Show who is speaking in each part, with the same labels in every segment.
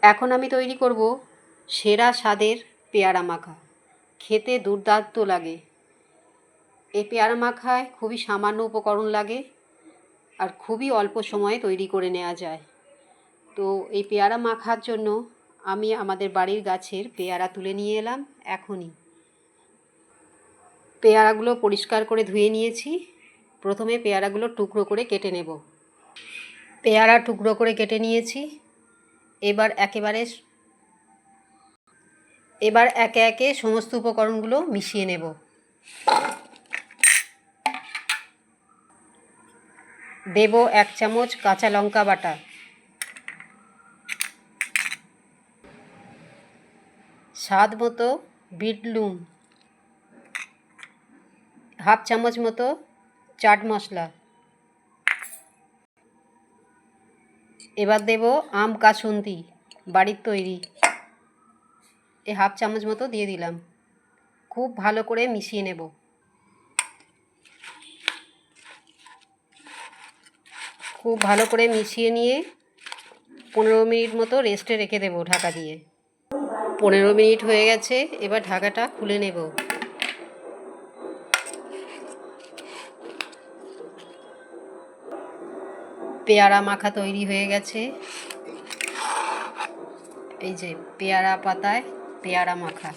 Speaker 1: এখন আমি তৈরি করব সেরা স্বাদের পেয়ারা মাখা। খেতে দুর্দান্ত লাগে। এই পেয়ারা মাখায় খুবই সামান্য উপকরণ লাগে আর খুবই অল্প সময়ে তৈরি করে নেওয়া যায়। তো এই পেয়ারা মাখার জন্য আমি আমাদের বাড়ির গাছের পেয়ারা তুলে নিয়ে এলাম এখনই। পেয়ারাগুলো পরিষ্কার করে ধুয়ে নিয়েছি। প্রথমে পেয়ারাগুলো টুকরো করে কেটে নেব। পেয়ারা টুকরো করে কেটে নিয়েছি। এবার একে একে সমস্ত উপকরণগুলো মিশিয়ে নেব। দেব 1 চামচ কাঁচা লঙ্কা বাটা, স্বাদ মতো বিট লুন, হাফ চামচ মতো চাট মশলা। এবার দেব আম কাসুন্দি বাড়ির তৈরি, এই হাফ চামচ মতো দিয়ে দিলাম। খুব ভালো করে মিশিয়ে নেব। খুব ভালো করে মিশিয়ে নিয়ে 15 মিনিট মতো রেস্টে রেখে দেব ঢাকা দিয়ে। 15 মিনিট হয়ে গেছে, এবার ঢাকাটা খুলে নেব। পেয়ারা মাখা তৈরি হয়ে গেছে। এই যে পেয়ারা পাতায় পেয়ারা মাখা।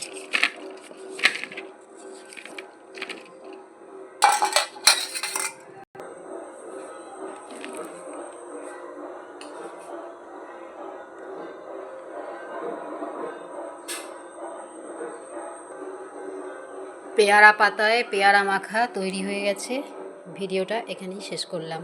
Speaker 1: পেয়ারা পাতায় পেয়ারা মাখা তৈরি হয়ে গেছে। ভিডিওটা এখানেই শেষ করলাম।